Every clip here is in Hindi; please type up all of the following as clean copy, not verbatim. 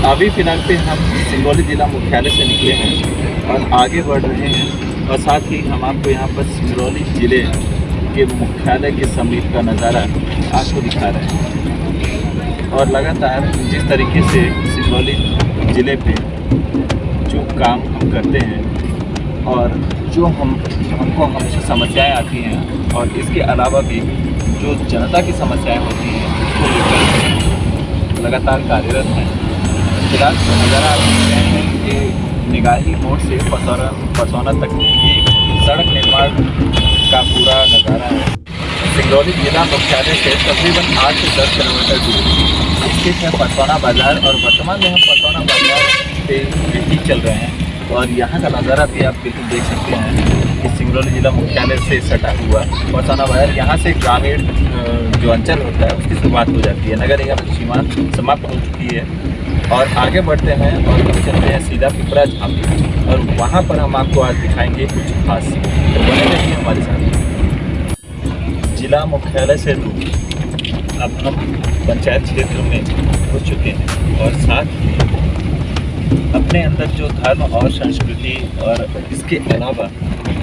अभी फ़िलहाल पे हम सिंगरौली जिला मुख्यालय से निकले हैं और आगे बढ़ रहे हैं और साथ ही हम आपको यहाँ पर सिंगरौली ज़िले के मुख्यालय के समीप का नज़ारा आपको दिखा रहे हैं। और लगातार जिस तरीके से सिंगरौली ज़िले पे जो काम हम करते हैं और जो हमको हमेशा समस्याएं आती हैं और इसके अलावा भी जो जनता की समस्याएं होती हैं उसको लेकर लगातार कार्यरत हैं। फिलहाल नज़ारा आप देख रहे हैं कि निगाही मोड़ से पसौना तक की सड़क निर्माण का पूरा नज़ारा है। सिंगरौली जिला मुख्यालय से तकरीबन 8 से 10 किलोमीटर दूर स्थित है पसौना बाज़ार और वर्तमान में हम पसौना बाज़ार पे ही चल रहे हैं। और यहाँ का नज़ारा भी आप बिल्कुल देख सकते हैं कि सिंगरौली जिला मुख्यालय से सटा हुआ पसौना बाज़ार, यहाँ से ग्रामीण जो अंचल होता है उसकी शुरुआत हो जाती है। नगर निगम सीमा समाप्त हो चुकी है और आगे बढ़ते हैं और हम चलते हैं सीधा पिपरा झांपी और वहाँ पर हम आपको आज दिखाएंगे कुछ खास। तो बने रहिए हमारे साथ। जिला मुख्यालय से दूर अब हम पंचायत क्षेत्र में घुस चुके हैं और साथ ही अपने अंदर जो धर्म और संस्कृति और इसके अलावा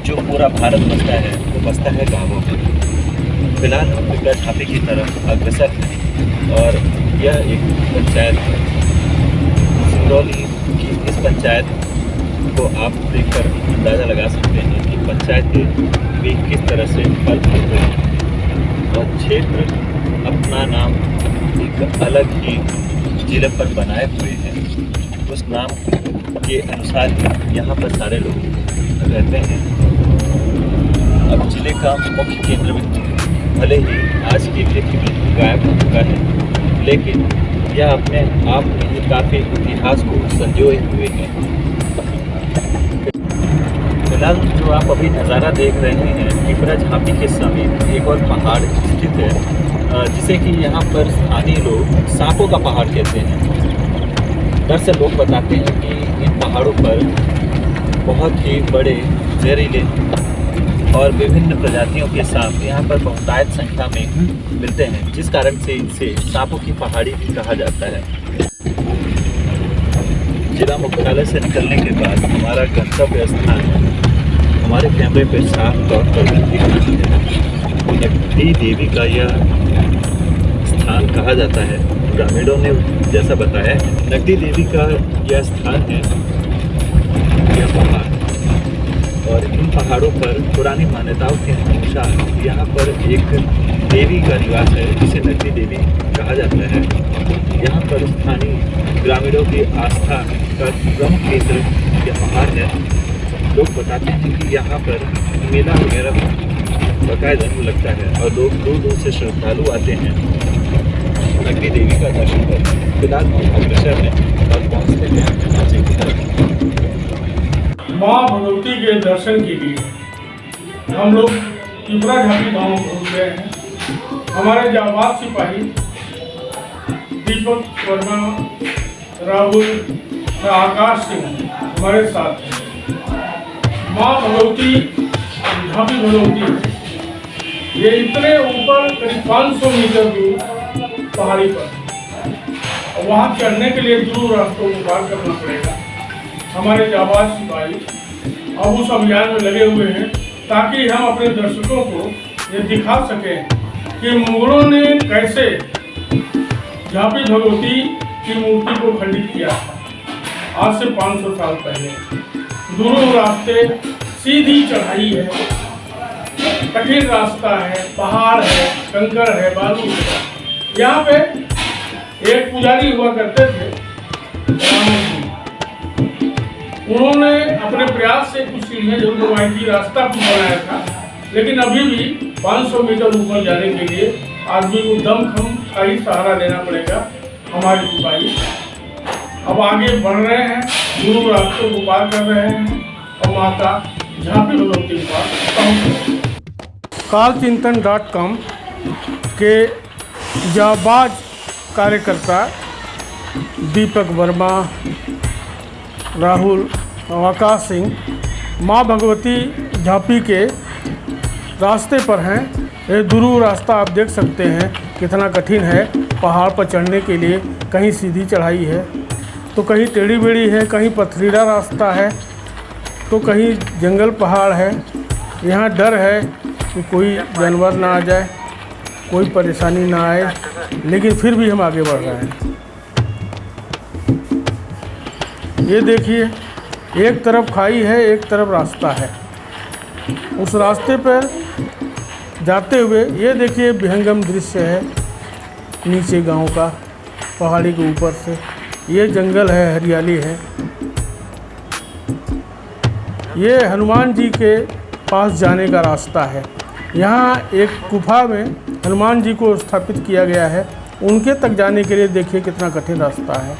जो पूरा भारत बसता है वो बसता है गाँवों में। फिलहाल हम पिपरा झांपी की तरफ अग्रसर हैं और यह एक पंचायत है। सिंगरौली की इस पंचायत को आप देखकर अंदाज़ा लगा सकते हैं कि पंचायतें भी किस तरह से फल फूलते हैं और क्षेत्र अपना नाम एक अलग ही जिले पर बनाए हुए हैं। उस नाम के अनुसार ही यहाँ पर सारे लोग रहते हैं। अब जिले का मुख्य केंद्र भले ही आज की तिथि में गायब हो चुका है, लेकिन यह अपने आप में ही काफ़ी इतिहास को संजोए हुए हैं। फिलहाल जो आप अभी नज़ारा देख रहे हैं पिपरा झांपी के समीप एक और पहाड़ स्थित है जिसे कि यहाँ पर स्थानीय लोग सांपों का पहाड़ कहते हैं। दरअसल लोग बताते हैं कि इन पहाड़ों पर बहुत ही बड़े जहरीले और विभिन्न प्रजातियों के सांप यहाँ पर बहुतायत संख्या में मिलते हैं, जिस कारण से इसे सांपों की पहाड़ी भी कहा जाता है। जिला मुख्यालय से निकलने के बाद हमारा गंतव्य स्थान हमारे कैमरे पर साफ तौर पर दिख रही है। नकदी देवी का यह स्थान कहा जाता है। ग्रामीणों ने जैसा बताया नकदी देवी का यह स्थान है, यह पहाड़। और इन पहाड़ों पर पुरानी मान्यताओं के अनुसार यहाँ पर एक देवी का निवास है जिसे नकदी देवी कहा जाता है। यहाँ पर स्थानीय ग्रामीणों की आस्था का प्रमुख केंद्र यह पहाड़ है। लोग बताते हैं कि यहाँ पर मेला वगैरह बाकायदा लगता है और लोग दूर दूर से श्रद्धालु आते हैं नकदी देवी का दर्शन करने। फिलहाल हम अग्रसर हैं और पहुँचते हैं नीचे की तरफ। माँ भगवती के दर्शन के लिए हम लोग पिपरा झांपी गाँव पहुँच गए हैं। हमारे जाबाज सिपाही दीपक वर्मा, राहुल और आकाश सिंह हमारे साथ हैं। माँ भगवती झांपी भगवती ये इतने ऊपर करीब 500 मीटर दूर पहाड़ी पर, वहाँ चढ़ने के लिए दूर रास्तों को पार करना पड़ेगा। हमारे जाबाज सिपाही अब उस अभियान में लगे हुए हैं ताकि हम अपने दर्शकों को ये दिखा सकें कि मुगलों ने कैसे झांपी भगवती की मूर्ति को खंडित किया था आज से 500 साल पहले। दूरों रास्ते, सीधी चढ़ाई है, कठिन रास्ता है, पहाड़ है, कंकड़ है, बालू है। यहाँ पे एक पुजारी हुआ करते थे, उन्होंने अपने प्रयास से कुछ सीढ़ियाँ जरूर बनवाई थी, रास्ता कुछ बनाया था, लेकिन अभी भी 500 मीटर ऊपर जाने के लिए आदमी को दमखम का ही सहारा लेना पड़ेगा। हमारे सिपाही अब आगे बढ़ रहे हैं, दूर रास्तों को पार कर रहे हैं और माता झांपी भगवती के पास पहुँच रहे हैं। कालचिंतन.com के जाबाज कार्यकर्ता दीपक वर्मा, राहुल और आकाश सिंह माँ भगवती झांपी के रास्ते पर हैं। ये दुरू रास्ता आप देख सकते हैं कितना कठिन है। पहाड़ पर चढ़ने के लिए कहीं सीधी चढ़ाई है, तो कहीं टेढ़ी बेड़ी है, कहीं पथरीला रास्ता है, तो कहीं जंगल पहाड़ है। यहाँ डर है कि कोई जानवर ना आ जाए, कोई परेशानी ना आए, लेकिन फिर भी हम आगे बढ़ रहे हैं। ये देखिए, एक तरफ खाई है, एक तरफ रास्ता है। उस रास्ते पर जाते हुए ये देखिए विहंगम दृश्य है नीचे गांव का, पहाड़ी के ऊपर से। ये जंगल है, हरियाली है। ये हनुमान जी के पास जाने का रास्ता है। यहाँ एक गुफा में हनुमान जी को स्थापित किया गया है। उनके तक जाने के लिए देखिए कितना कठिन रास्ता है।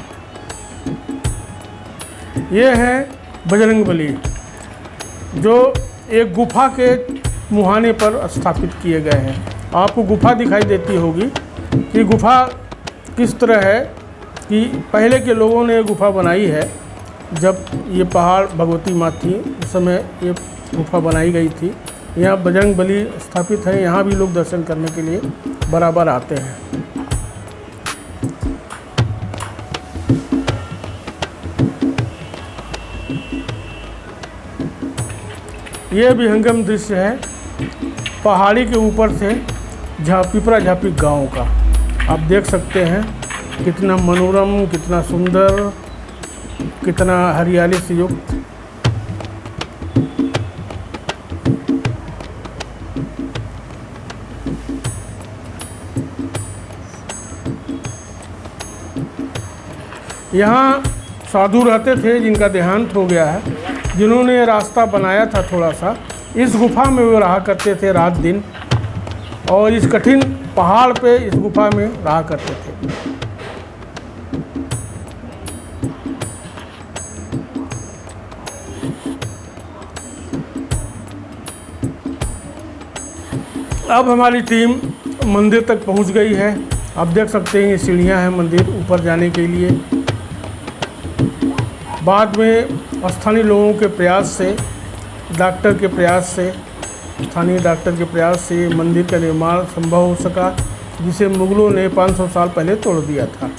ये है बजरंगबली, जो एक गुफा के मुहाने पर स्थापित किए गए हैं। आपको गुफा दिखाई देती होगी कि गुफा किस तरह है कि पहले के लोगों ने गुफा बनाई है। जब ये पहाड़ भगवती माँ थी उस समय ये गुफा बनाई गई थी। यहाँ बजरंगबली स्थापित है। यहाँ भी लोग दर्शन करने के लिए बराबर आते हैं। ये विहंगम दृश्य है पहाड़ी के ऊपर से पिपरा झापी गांव का। आप देख सकते हैं कितना मनोरम, कितना सुंदर, कितना हरियाली से युक्त। यहाँ साधु रहते थे जिनका देहांत हो गया है, जिन्होंने रास्ता बनाया था थोड़ा सा। इस गुफा में वो रहा करते थे रात दिन, और इस कठिन पहाड़ पे इस गुफा में रहा करते थे। अब हमारी टीम मंदिर तक पहुंच गई है। आप देख सकते हैं ये सीढ़ियां हैं मंदिर ऊपर जाने के लिए। बाद में स्थानीय लोगों के प्रयास से, डॉक्टर के प्रयास से, स्थानीय डॉक्टर के प्रयास से मंदिर का निर्माण संभव हो सका, जिसे मुगलों ने 500 साल पहले तोड़ दिया था।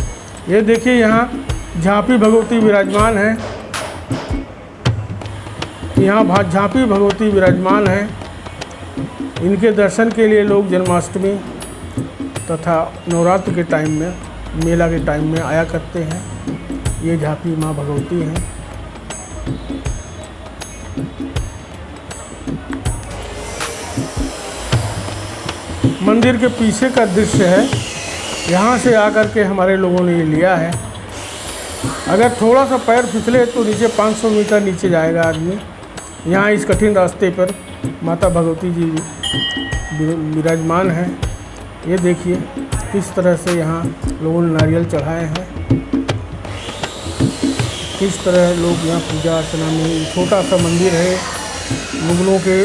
ये देखिए यहाँ झांपी भगवती विराजमान है। यहाँ झांपी भगवती विराजमान है। इनके दर्शन के लिए लोग जन्माष्टमी तथा नवरात्र के टाइम में, मेला के टाइम में आया करते हैं। ये झांपी माँ भगवती हैं। मंदिर के पीछे का दृश्य है। यहाँ से आकर के हमारे लोगों ने ये लिया है। अगर थोड़ा सा पैर फिसले तो नीचे 500 मीटर नीचे जाएगा आदमी। यहाँ इस कठिन रास्ते पर माता भगवती जी विराजमान है। ये देखिए किस तरह से यहाँ लोगों ने नारियल चढ़ाए हैं, किस तरह लोग यहाँ पूजा अर्चना में। छोटा सा मंदिर है, मुगलों के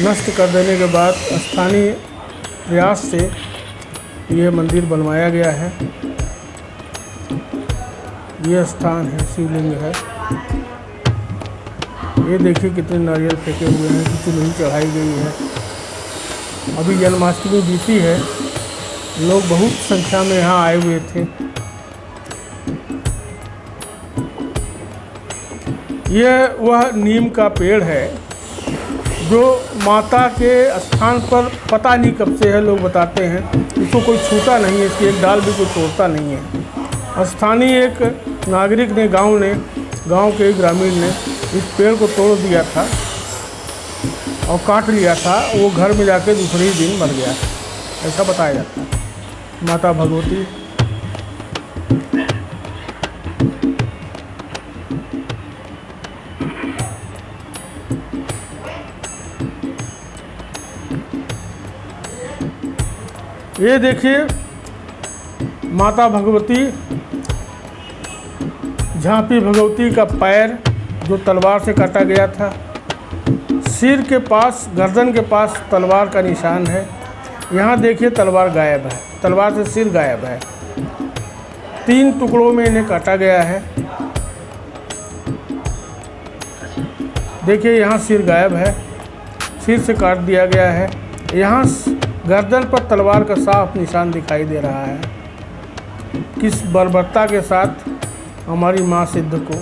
नष्ट कर देने के बाद स्थानीय प्रयास से यह मंदिर बनवाया गया है। यह स्थान है, शिवलिंग है। ये देखिए कितने नारियल फेंके हुए हैं, कितनी नहीं चढ़ाई गई है। अभी जन्माष्टमी बीती है, लोग बहुत संख्या में यहाँ आए हुए थे। यह वह नीम का पेड़ है जो माता के स्थान पर पता नहीं कब से है, लोग बताते हैं। इसको कोई छूता नहीं है, इसकी एक डाल भी कोई तोड़ता नहीं है। स्थानीय एक नागरिक ने, गांव के ग्रामीण ने इस पेड़ को तोड़ दिया था और काट लिया था। वो घर में जाके दूसरे ही दिन मर गया, ऐसा बताया जाता है। माता भगवती ये देखिए माता भगवती, झांपी भगवती का पैर जो तलवार से काटा गया था। सिर के पास, गर्दन के पास तलवार का निशान है। यहाँ देखिए तलवार गायब है, तलवार से सिर गायब है। 3 टुकड़ों में इन्हें काटा गया है। देखिए यहाँ सिर गायब है, सिर से काट दिया गया है। यहाँ गर्दन पर तलवार का साफ निशान दिखाई दे रहा है। किस बर्बरता के साथ हमारी माँ सिद्ध को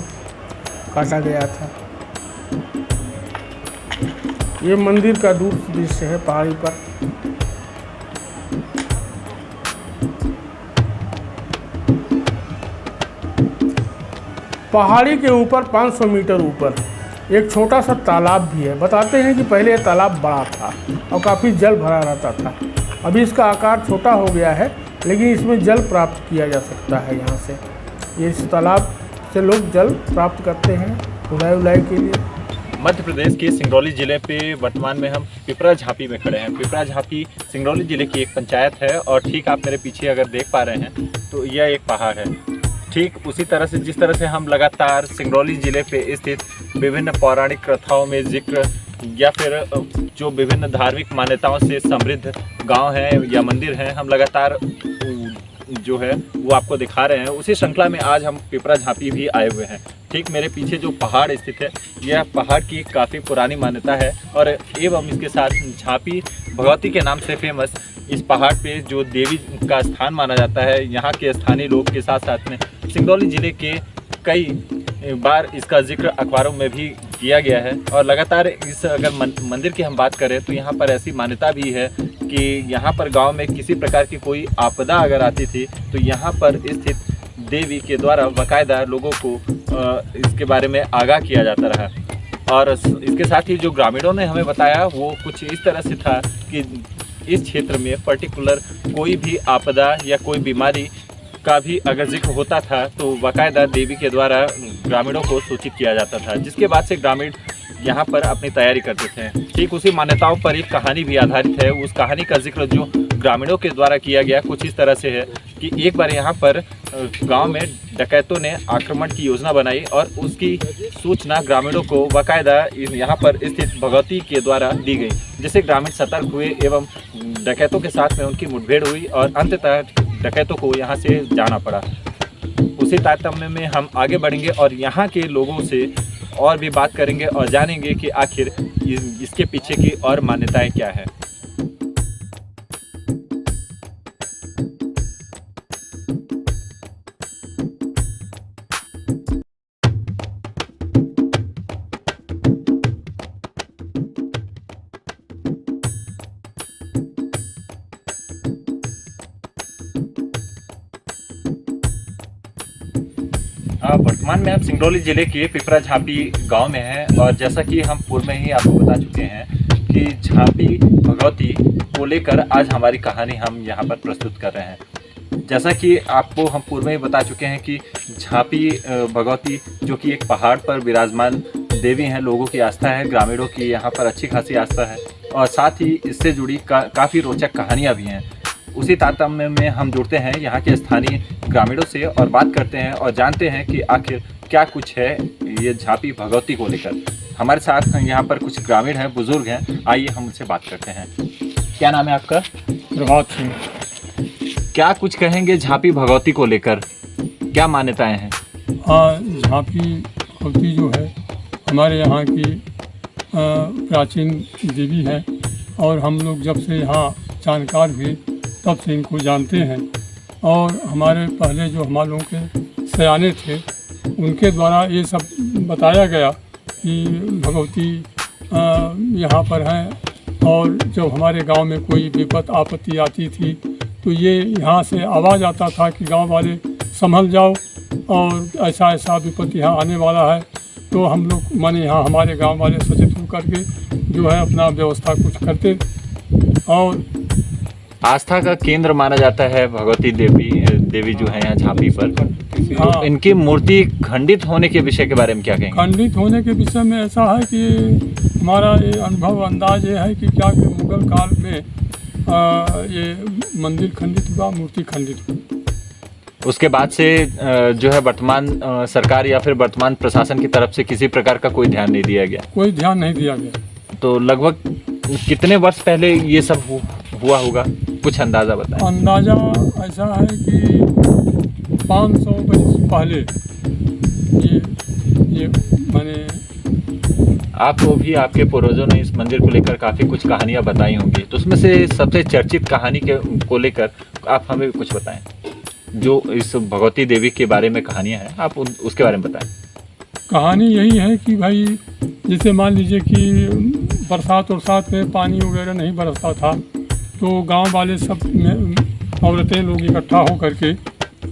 काटा गया था। ये मंदिर का दूर दृश्य है पहाड़ी पर। पहाड़ी के ऊपर 500 मीटर ऊपर एक छोटा सा तालाब भी है। बताते हैं कि पहले ये तालाब बड़ा था और काफ़ी जल भरा रहता था। अभी इसका आकार छोटा हो गया है, लेकिन इसमें जल प्राप्त किया जा सकता है। यहाँ से ये इस तालाब से लोग जल प्राप्त करते हैं उड़ाई के लिए। मध्य प्रदेश के सिंगरौली जिले पे वर्तमान में हम पिपरा झांपी में खड़े हैं। पिपरा झांपी सिंगरौली जिले की एक पंचायत है और ठीक आप मेरे पीछे अगर देख पा रहे हैं तो यह एक पहाड़ है। ठीक उसी तरह से जिस तरह से हम लगातार सिंगरौली जिले पे स्थित विभिन्न पौराणिक कथाओं में जिक्र या फिर जो विभिन्न धार्मिक मान्यताओं से समृद्ध गांव हैं या मंदिर हैं, हम लगातार जो है वो आपको दिखा रहे हैं। उसी श्रृंखला में आज हम पिपरा झांपी भी आए हुए हैं। ठीक मेरे पीछे जो पहाड़ स्थित है, यह पहाड़ की काफ़ी पुरानी मान्यता है और एवं इसके साथ झांपी भगवती के नाम से फेमस इस पहाड़ पे जो देवी का स्थान माना जाता है। यहाँ के स्थानीय लोग के साथ साथ में सिंगरौली जिले के कई बार इसका जिक्र अखबारों में भी किया गया है और लगातार इस अगर मंदिर की हम बात करें तो यहाँ पर ऐसी मान्यता भी है कि यहाँ पर गांव में किसी प्रकार की कोई आपदा अगर आती थी तो यहाँ पर स्थित देवी के द्वारा बाकायदा लोगों को इसके बारे में आगाह किया जाता रहा। और इसके साथ ही जो ग्रामीणों ने हमें बताया वो कुछ इस तरह से था कि इस क्षेत्र में पर्टिकुलर कोई भी आपदा या कोई बीमारी का भी अगर जिक्र होता था तो बाकायदा देवी के द्वारा ग्रामीणों को सूचित किया जाता था, जिसके बाद से ग्रामीण यहाँ पर अपनी तैयारी करते थे। ठीक उसी मान्यताओं पर एक कहानी भी आधारित है। उस कहानी का जिक्र जो ग्रामीणों के द्वारा किया गया कुछ इस तरह से है कि एक बार यहाँ पर गांव में डकैतों ने आक्रमण की योजना बनाई और उसकी सूचना ग्रामीणों को बाकायदा यहाँ पर स्थित भगवती के द्वारा दी गई, जिससे ग्रामीण सतर्क हुए एवं डकैतों के साथ में उनकी मुठभेड़ हुई और अंततः डकैतों को यहाँ से जाना पड़ा। उसी तारतम्य में हम आगे बढ़ेंगे और यहाँ के लोगों से और भी बात करेंगे और जानेंगे कि आखिर इसके पीछे की और मान्यताएं क्या है। वर्तमान में हम सिंगरौली जिले के पिपरा झांपी गांव में हैं और जैसा कि हम पूर्व में ही आपको बता चुके हैं कि झांपी भगवती को लेकर आज हमारी कहानी हम यहाँ पर प्रस्तुत कर रहे हैं। जैसा कि आपको हम पूर्व में ही बता चुके हैं कि झांपी भगवती जो कि एक पहाड़ पर विराजमान देवी हैं, लोगों की आस्था है, ग्रामीणों की यहाँ पर अच्छी खासी आस्था है और साथ ही इससे जुड़ी काफ़ी रोचक कहानियाँ भी हैं। उसी तारतम्य में हम जुड़ते हैं यहाँ के स्थानीय ग्रामीणों से और बात करते हैं और जानते हैं कि आखिर क्या कुछ है ये झांपी भगवती को लेकर। हमारे साथ यहाँ पर कुछ ग्रामीण हैं, बुजुर्ग हैं, आइए हम उनसे बात करते हैं। क्या नाम है आपका? प्रभात सिंह। क्या कुछ कहेंगे झांपी भगवती को लेकर, क्या मान्यताएं हैं? हाँ, झांपी भगवती जो है हमारे यहाँ की प्राचीन देवी है और हम लोग जब से यहाँ जानकार हुए तब से इनको जानते हैं और हमारे पहले जो हमारे लोगों के सयाने थे उनके द्वारा ये सब बताया गया कि भगवती यहाँ पर हैं और जब हमारे गांव में कोई विपत आपत्ति आती थी तो ये यहाँ से आवाज़ आता था कि गांव वाले संभल जाओ और ऐसा ऐसा विपत्ति यहाँ आने वाला है। तो हम लोग माने यहाँ हमारे गांव वाले सचेत होकर के जो है अपना व्यवस्था कुछ करते। और आस्था का केंद्र माना जाता है भगवती देवी जो है यहाँ झांपी पर। हाँ, तो इनकी मूर्ति खंडित होने के विषय के बारे में क्या कहेंगे? खंडित होने के विषय में ऐसा है कि हमारा ये अनुभव अंदाज ये है कि क्या कि मुगल काल में ये मंदिर खंडित हुआ, मूर्ति खंडित हुई। उसके बाद से जो है वर्तमान सरकार या फिर वर्तमान प्रशासन की तरफ से किसी प्रकार का कोई ध्यान नहीं दिया गया? कोई ध्यान नहीं दिया गया। तो लगभग कितने वर्ष पहले ये सब हुआ होगा, कुछ अंदाज़ा बताएं। अंदाज़ा ऐसा है कि 500 वर्ष पहले ये माने आपको भी आपके पूर्वजों ने इस मंदिर को लेकर काफ़ी कुछ कहानियाँ बताई होंगी, तो उसमें से सबसे चर्चित कहानी को लेकर आप हमें कुछ बताएं जो इस भगवती देवी के बारे में कहानियाँ हैं, आप उसके बारे में बताएं। कहानी यही है कि भाई जैसे मान लीजिए कि बरसात में पानी वगैरह नहीं बरसता था, तो गांव वाले सब औरतें लोग इकट्ठा हो करके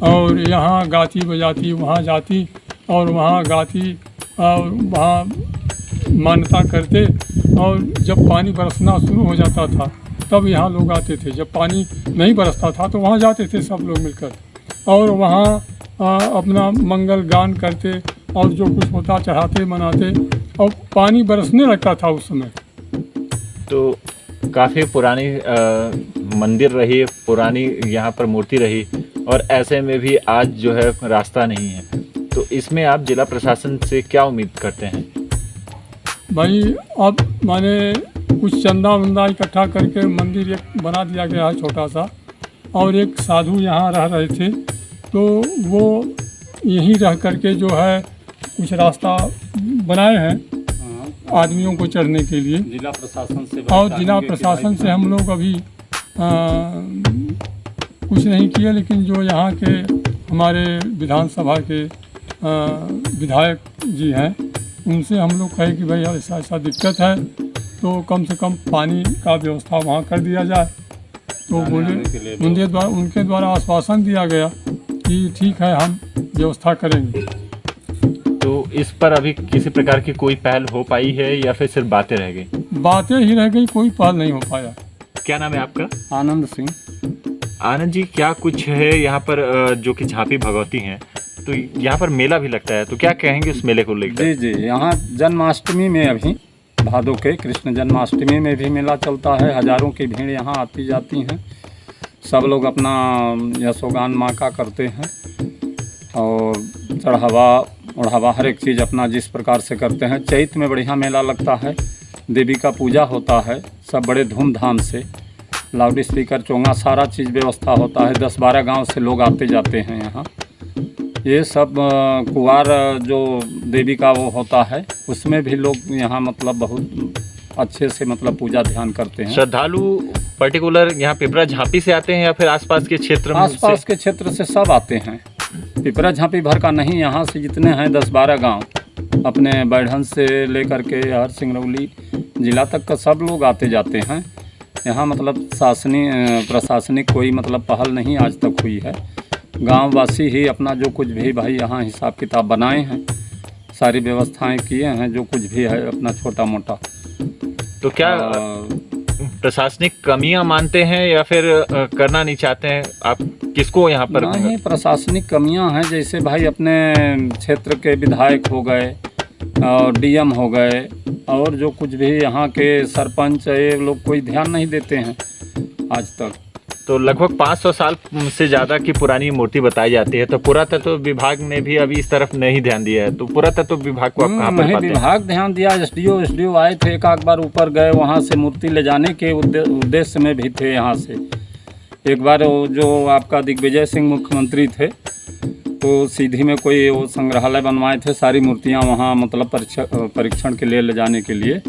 और यहाँ गाती बजाती, वहाँ जाती और वहाँ गाती और वहाँ मान्यता करते, और जब पानी बरसना शुरू हो जाता था तब यहाँ लोग आते थे। जब पानी नहीं बरसता था तो वहाँ जाते थे सब लोग मिलकर और वहाँ अपना मंगल गान करते और जो कुछ होता चढ़ाते मनाते, और पानी बरसने लगता था उस समय। तो काफ़ी पुरानी मंदिर रही, पुरानी यहाँ पर मूर्ति रही, और ऐसे में भी आज जो है रास्ता नहीं है। तो इसमें आप जिला प्रशासन से क्या उम्मीद करते हैं? भाई अब माने कुछ चंदा वंदा इकट्ठा करके मंदिर एक बना दिया गया है छोटा सा, और एक साधु यहाँ रह रहे थे, तो वो यहीं रह करके जो है कुछ रास्ता बनाए हैं आदमियों को चढ़ने के लिए। जिला प्रशासन से और जिला प्रशासन से हम लोग अभी कुछ नहीं किए, लेकिन जो यहाँ के हमारे विधानसभा के विधायक जी हैं उनसे हम लोग कहे कि भाई ऐसा ऐसा दिक्कत है, तो कम से कम पानी का व्यवस्था वहाँ कर दिया जाए। तो बोले उनके द्वारा आश्वासन दिया गया कि ठीक है हम व्यवस्था करेंगे। तो इस पर अभी किसी प्रकार की कोई पहल हो पाई है या फिर सिर्फ बातें रह गई? बातें ही रह गई, कोई पहल नहीं हो पाया। क्या नाम है आपका? आनंद सिंह। आनंद जी, क्या कुछ है यहाँ पर जो कि झांपी भगवती हैं, तो यहाँ पर मेला भी लगता है, तो क्या कहेंगे उस मेले को लेकर? जी जी, यहाँ जन्माष्टमी में अभी भादों के कृष्ण जन्माष्टमी में भी मेला चलता है। हजारों की भीड़ यहाँ आती जाती हैं। सब लोग अपना यशोगान माँ का करते हैं और चढ़ावा ओढ़ावा हर एक चीज़ अपना जिस प्रकार से करते हैं। चैत में बढ़िया मेला लगता है, देवी का पूजा होता है, सब बड़े धूमधाम से, लाउड स्पीकर चोंगा सारा चीज़ व्यवस्था होता है। 10-12 गांव से लोग आते जाते हैं यहाँ। ये सब कुवार जो देवी का वो होता है उसमें भी लोग यहाँ मतलब बहुत अच्छे से मतलब पूजा ध्यान करते हैं। श्रद्धालु पर्टिकुलर यहाँ पिपरा झांपी से आते हैं या फिर आसपास के क्षेत्र में? आसपास के क्षेत्र से सब आते हैं। पिपरा झांपी भर का नहीं, यहाँ से जितने हैं 10-12 गांव अपने बैढ़न से लेकर के हर सिंगरौली जिला तक का सब लोग आते जाते हैं। यहाँ मतलब प्रशासनिक कोई मतलब पहल नहीं आज तक हुई है। गांववासी ही अपना जो कुछ भी भाई यहाँ हिसाब किताब बनाए हैं, सारी व्यवस्थाएं किए हैं, जो कुछ भी है अपना छोटा मोटा। तो क्या प्रशासनिक कमियां मानते हैं या फिर करना नहीं चाहते हैं? आप किसको यहाँ पर? नहीं, प्रशासनिक कमियां हैं, जैसे भाई अपने क्षेत्र के विधायक हो गए और डीएम हो गए और जो कुछ भी यहाँ के सरपंच, ये लोग कोई ध्यान नहीं देते हैं आज तक। तो लगभग 500 साल से ज़्यादा की पुरानी मूर्ति बताई जाती है, तो पुरातत्व विभाग ने भी अभी इस तरफ नहीं ध्यान दिया है। तो पुरातत्व विभाग को आप कहाँ पर पाते हैं? विभाग ध्यान दिया, एसडीओ आए थे, एक आध बार ऊपर गए, वहाँ से मूर्ति ले जाने के उद्देश्य में भी थे। यहाँ से एक बार जो आपका दिग्विजय सिंह मुख्यमंत्री थे, तो सीधी में कोई वो संग्रहालय बनवाए थे, सारी मूर्तियाँ वहाँ मतलब परीक्षण के लिए ले जाने के लिए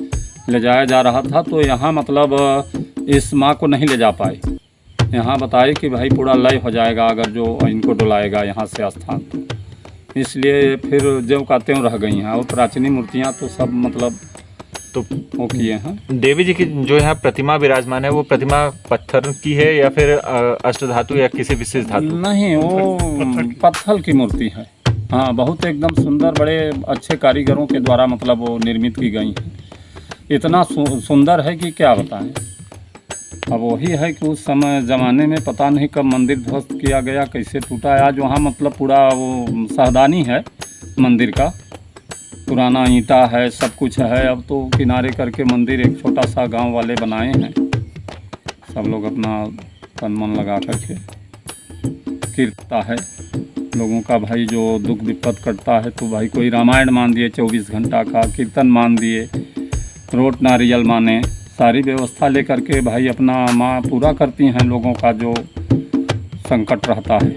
ले जाया जा रहा था। तो यहाँ मतलब इस माँ को नहीं ले जा पाए। यहाँ बताए कि भाई पूरा लय हो जाएगा अगर जो इनको डुलाएगा यहाँ से स्थान, इसलिए फिर जो का त्यों रह गई हैं। और प्राचीनी मूर्तियाँ तो सब मतलब तो वो किए हैं। देवी जी की जो यहाँ प्रतिमा विराजमान है, वो प्रतिमा पत्थर की है या फिर अष्टधातु या किसी विशेष धातु? नहीं, वो पत्थर की मूर्ति है। हाँ, बहुत एकदम सुंदर, बड़े अच्छे कारीगरों के द्वारा मतलब वो निर्मित की गई है। इतना सुंदर है कि क्या बताएं। अब वही है कि उस समय ज़माने में पता नहीं कब मंदिर ध्वस्त किया गया, कैसे टूटा है। आज वहाँ मतलब पूरा वो सावधानी है मंदिर का, पुराना ईंटा है, सब कुछ है। अब तो किनारे करके मंदिर एक छोटा सा गांव वाले बनाए हैं, सब लोग अपना तन मन लगा करके कीर्तता है लोगों का। भाई जो दुख विपद कटता है तो भाई कोई रामायण मान दिए 24 घंटा का, कीर्तन मान दिए, रोट नारियल माने, सारी व्यवस्था लेकर के भाई अपना माँ पूरा करती हैं लोगों का जो संकट रहता है।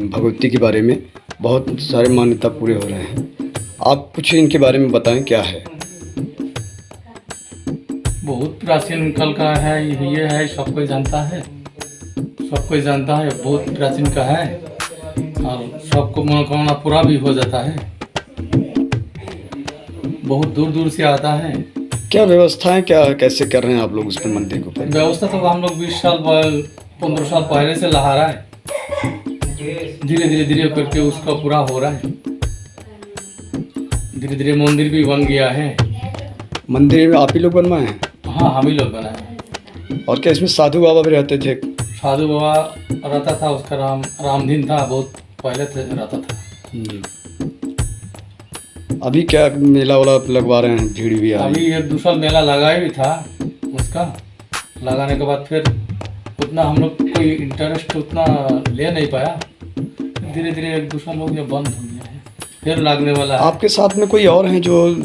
भगवती के बारे में बहुत सारे मान्यता पूरे हो रहे हैं, आप कुछ इनके बारे में बताएं, क्या है? बहुत प्राचीन काल का है, ये है, सब कोई जानता है। सब कोई जानता है, बहुत प्राचीन का है और सबको मनोकामना पूरा भी हो जाता है। बहुत दूर दूर से आता है। क्या व्यवस्थाएं क्या कैसे कर रहे हैं आप लोग उस पर मंदिर के ऊपर? व्यवस्था तो हम लोग 20 साल 15 साल पहले से लगा रहा है, धीरे धीरे करके उसका पूरा हो रहा है। धीरे धीरे मंदिर भी बन गया है। मंदिर में आप ही लोग बनवाए हैं? हाँ, हम ही लोग बनाए। और क्या इसमें साधु बाबा भी रहते थे? साधु बाबा रहता था, उसका रामधीन था, बहुत पहले से रहता था। अभी क्या मेला वाला लगवा रहे हैं, भीड़ भी आ रही अभी 1-2 साल मेला लगाया भी था, उसका लगाने के बाद फिर उतना हम लोग कोई इंटरेस्ट उतना ले नहीं पाया। धीरे धीरे 1-2 साल हो गया, बंद हो गया है, फिर लगने वाला है। आपके साथ में कोई और हैं जो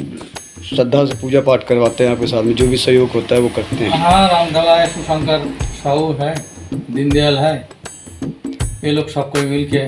श्रद्धा से पूजा पाठ करवाते हैं? आपके साथ में जो भी सहयोग होता है वो करते हैं? हाँ, रामधला है, सुशंकर साहू है, दीनदयाल है, ये लोग सब कोई मिल के